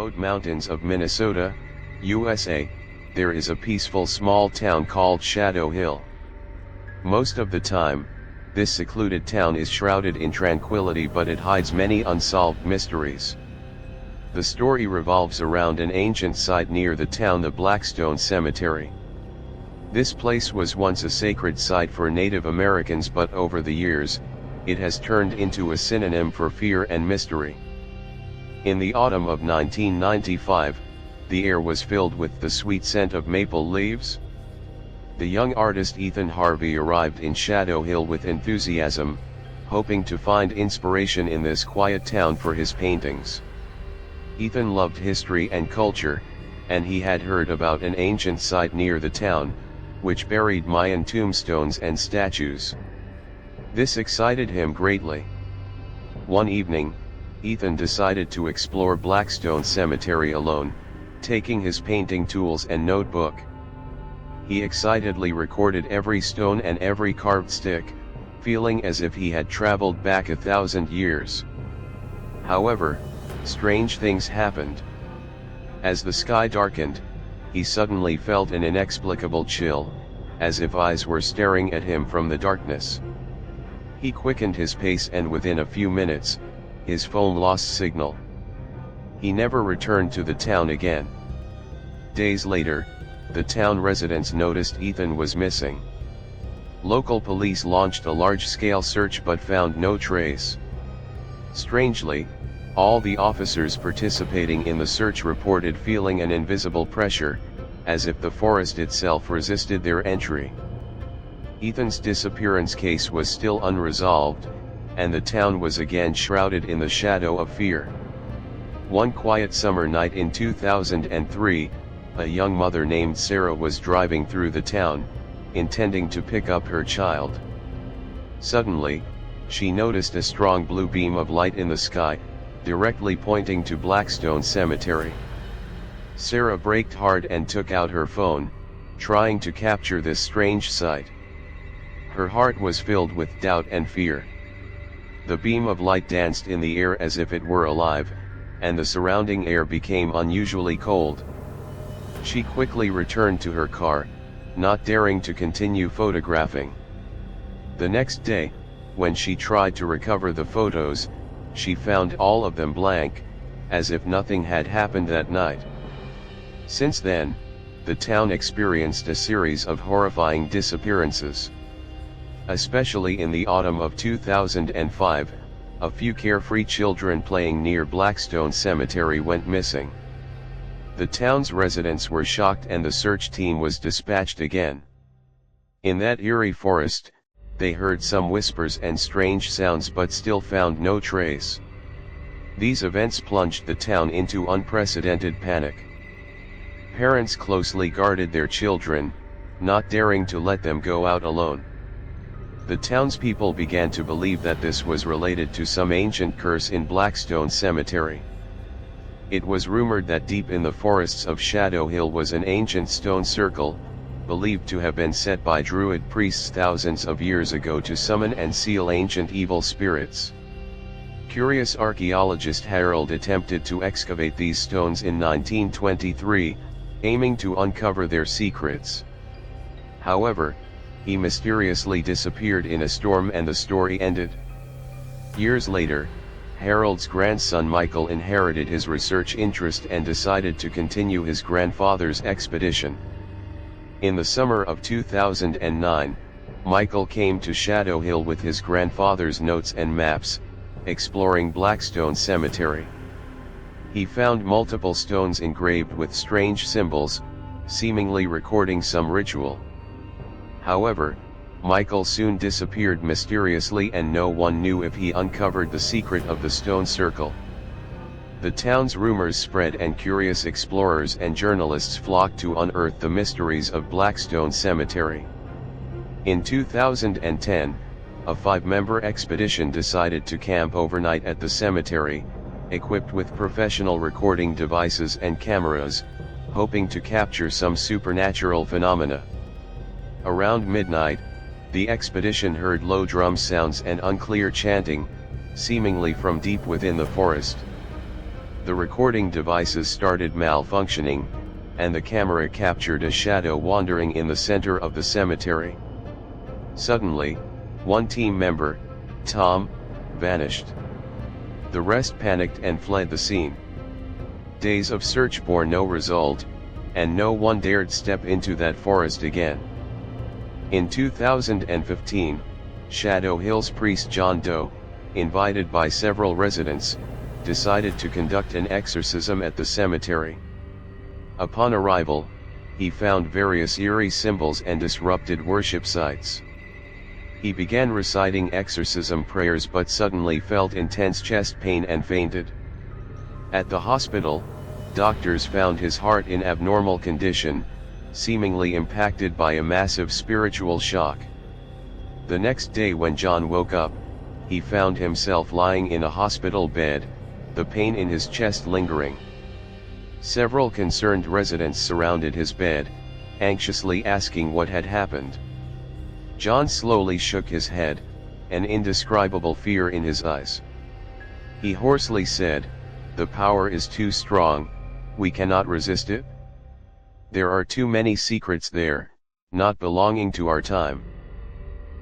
remote mountains of Minnesota, USA, there is a peaceful small town called Shadow Hill. Most of the time, this secluded town is shrouded in tranquility, but it hides many unsolved mysteries. The story revolves around an ancient site near the town, the Blackstone Cemetery. This place was once a sacred site for Native Americans, but over the years, it has turned into a synonym for fear and mystery. In the autumn of 1995, the air was filled with the sweet scent of maple leaves. The young artist Ethan Harvey arrived in Shadow Hill with enthusiasm, hoping to find inspiration in this quiet town for his paintings. Ethan loved history and culture, and he had heard about an ancient site near the town, which buried Mayan tombstones and statues. This excited him greatly. One evening, Ethan decided to explore Blackstone Cemetery alone, taking his painting tools and notebook. He excitedly recorded every stone and every carved stick, feeling as if he had traveled back 1,000 years. However, strange things happened. As the sky darkened, he suddenly felt an inexplicable chill, as if eyes were staring at him from the darkness. He quickened his pace, and within a few minutes, his phone lost signal. He never returned to the town again. Days later, the town residents noticed Ethan was missing. Local police launched a large-scale search but found no trace. Strangely, all the officers participating in the search reported feeling an invisible pressure, as if the forest itself resisted their entry. Ethan's disappearance case was still unresolved, and the town was again shrouded in the shadow of fear. One quiet summer night in 2003, a young mother named Sarah was driving through the town, intending to pick up her child. Suddenly, she noticed a strong blue beam of light in the sky, directly pointing to Blackstone Cemetery. Sarah braked hard and took out her phone, trying to capture this strange sight. Her heart was filled with doubt and fear. The beam of light danced in the air as if it were alive, and the surrounding air became unusually cold. She quickly returned to her car, not daring to continue photographing. The next day, when she tried to recover the photos, she found all of them blank, as if nothing had happened that night. Since then, the town experienced a series of horrifying disappearances. Especially in the autumn of 2005, a few carefree children playing near Blackstone Cemetery went missing. The town's residents were shocked, and the search team was dispatched again. In that eerie forest, they heard some whispers and strange sounds but still found no trace. These events plunged the town into unprecedented panic. Parents closely guarded their children, not daring to let them go out alone. The townspeople began to believe that this was related to some ancient curse in Blackstone Cemetery. It was rumored that deep in the forests of Shadow Hill was an ancient stone circle, believed to have been set by Druid priests thousands of years ago to summon and seal ancient evil spirits. Curious archaeologist Harold attempted to excavate these stones in 1923, aiming to uncover their secrets. However, he mysteriously disappeared in a storm and the story ended. Years later, Harold's grandson Michael inherited his research interest and decided to continue his grandfather's expedition. In the summer of 2009, Michael came to Shadow Hill with his grandfather's notes and maps, exploring Blackstone Cemetery. He found multiple stones engraved with strange symbols, seemingly recording some ritual. However, Michael soon disappeared mysteriously, and no one knew if he uncovered the secret of the stone circle. The town's rumors spread, and curious explorers and journalists flocked to unearth the mysteries of Blackstone Cemetery. In 2010, a 5-member expedition decided to camp overnight at the cemetery, equipped with professional recording devices and cameras, hoping to capture some supernatural phenomena. Around midnight, the expedition heard low drum sounds and unclear chanting, seemingly from deep within the forest. The recording devices started malfunctioning, and the camera captured a shadow wandering in the center of the cemetery. Suddenly, one team member, Tom, vanished. The rest panicked and fled the scene. Days of search bore no result, and no one dared step into that forest again. In 2015, Shadow Hill's priest John Doe, invited by several residents, decided to conduct an exorcism at the cemetery. Upon arrival, he found various eerie symbols and disrupted worship sites. He began reciting exorcism prayers but suddenly felt intense chest pain and fainted. At the hospital, doctors found his heart in abnormal condition, seemingly impacted by a massive spiritual shock. The next day when John woke up, he found himself lying in a hospital bed, the pain in his chest lingering. Several concerned residents surrounded his bed, anxiously asking what had happened. John slowly shook his head, an indescribable fear in his eyes. He hoarsely said, "The power is too strong, we cannot resist it. There are too many secrets there, not belonging to our time."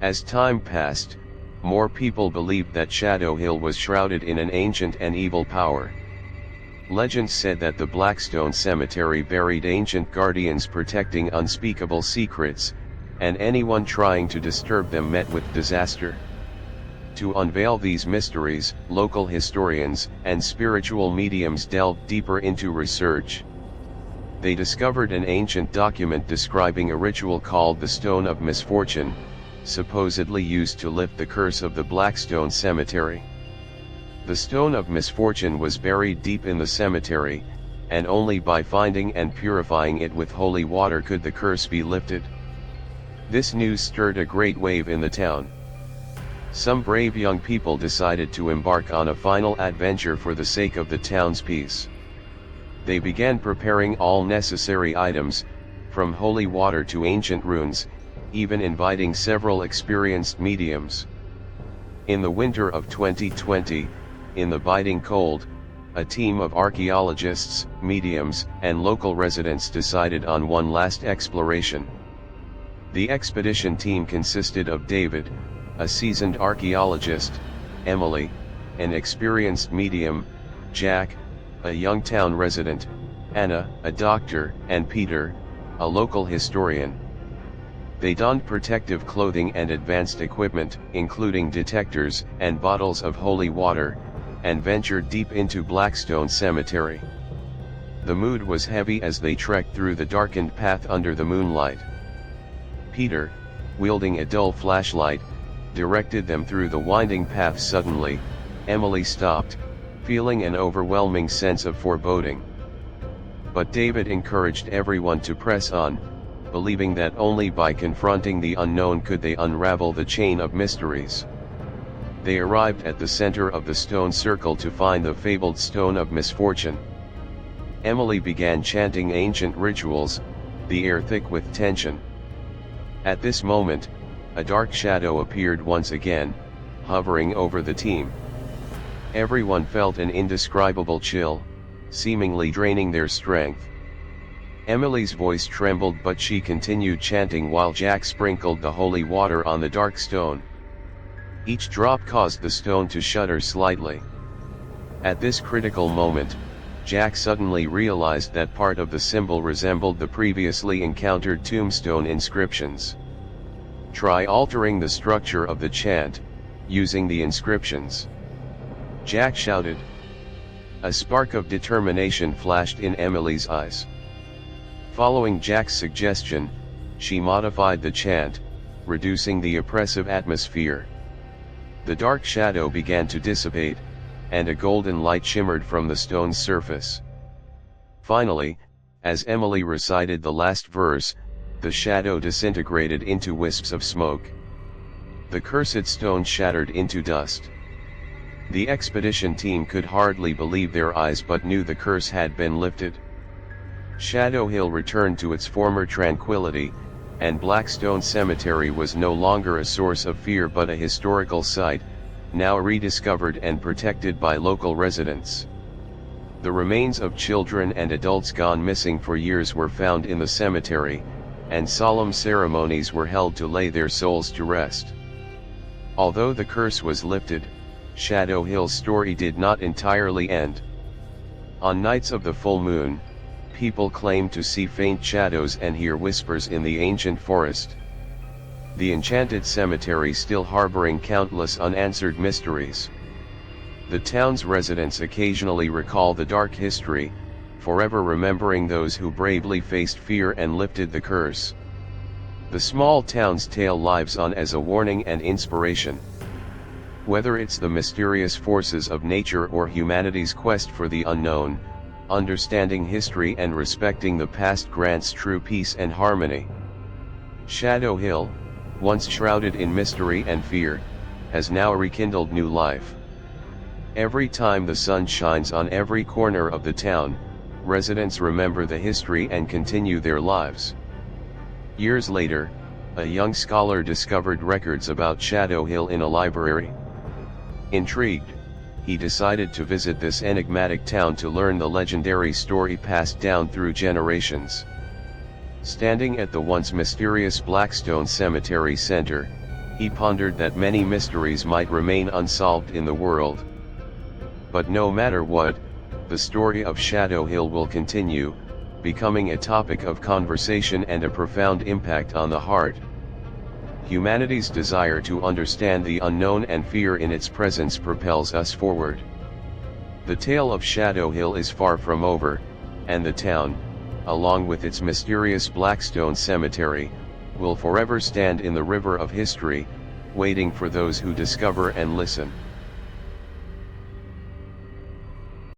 As time passed, more people believed that Shadow Hill was shrouded in an ancient and evil power. Legends said that the Blackstone Cemetery buried ancient guardians protecting unspeakable secrets, and anyone trying to disturb them met with disaster. To unveil these mysteries, local historians and spiritual mediums delved deeper into research. They discovered an ancient document describing a ritual called the Stone of Misfortune, supposedly used to lift the curse of the Blackstone Cemetery. The Stone of Misfortune was buried deep in the cemetery, and only by finding and purifying it with holy water could the curse be lifted. This news stirred a great wave in the town. Some brave young people decided to embark on a final adventure for the sake of the town's peace. They began preparing all necessary items, from holy water to ancient runes, even inviting several experienced mediums. In the winter of 2020, in the biting cold, a team of archaeologists, mediums, and local residents decided on one last exploration. The expedition team consisted of David, a seasoned archaeologist, Emily, an experienced medium, Jack, a young town resident, Anna, a doctor, and Peter, a local historian. They donned protective clothing and advanced equipment, including detectors and bottles of holy water, and ventured deep into Blackstone Cemetery. The mood was heavy as they trekked through the darkened path under the moonlight. Peter, wielding a dull flashlight, directed them through the winding path. Suddenly, Emily stopped, feeling an overwhelming sense of foreboding. But David encouraged everyone to press on, believing that only by confronting the unknown could they unravel the chain of mysteries. They arrived at the center of the stone circle to find the fabled Stone of Misfortune. Emily began chanting ancient rituals, the air thick with tension. At this moment, a dark shadow appeared once again, hovering over the team. Everyone felt an indescribable chill, seemingly draining their strength. Emily's voice trembled, but she continued chanting while Jack sprinkled the holy water on the dark stone. Each drop caused the stone to shudder slightly. At this critical moment, Jack suddenly realized that part of the symbol resembled the previously encountered tombstone inscriptions. "Try altering the structure of the chant, using the inscriptions," Jack shouted. A spark of determination flashed in Emily's eyes. Following Jack's suggestion, she modified the chant, reducing the oppressive atmosphere. The dark shadow began to dissipate, and a golden light shimmered from the stone's surface. Finally, as Emily recited the last verse, the shadow disintegrated into wisps of smoke. The cursed stone shattered into dust. The expedition team could hardly believe their eyes, but knew the curse had been lifted. Shadow Hill returned to its former tranquility, and Blackstone Cemetery was no longer a source of fear but a historical site, now rediscovered and protected by local residents. The remains of children and adults gone missing for years were found in the cemetery, and solemn ceremonies were held to lay their souls to rest. Although the curse was lifted, Shadow Hill's story did not entirely end. On nights of the full moon, people claimed to see faint shadows and hear whispers in the ancient forest. The enchanted cemetery still harboring countless unanswered mysteries. The town's residents occasionally recall the dark history, forever remembering those who bravely faced fear and lifted the curse. The small town's tale lives on as a warning and inspiration. Whether it's the mysterious forces of nature or humanity's quest for the unknown, understanding history and respecting the past grants true peace and harmony. Shadow Hill, once shrouded in mystery and fear, has now rekindled new life. Every time the sun shines on every corner of the town, residents remember the history and continue their lives. Years later, a young scholar discovered records about Shadow Hill in a library. Intrigued, he decided to visit this enigmatic town to learn the legendary story passed down through generations. Standing at the once mysterious Blackstone Cemetery center, he pondered that many mysteries might remain unsolved in the world. But no matter what, the story of Shadow Hill will continue, becoming a topic of conversation and a profound impact on the heart. Humanity's desire to understand the unknown and fear in its presence propels us forward. The tale of Shadow Hill is far from over, and the town, along with its mysterious Blackstone Cemetery, will forever stand in the river of history, waiting for those who discover and listen.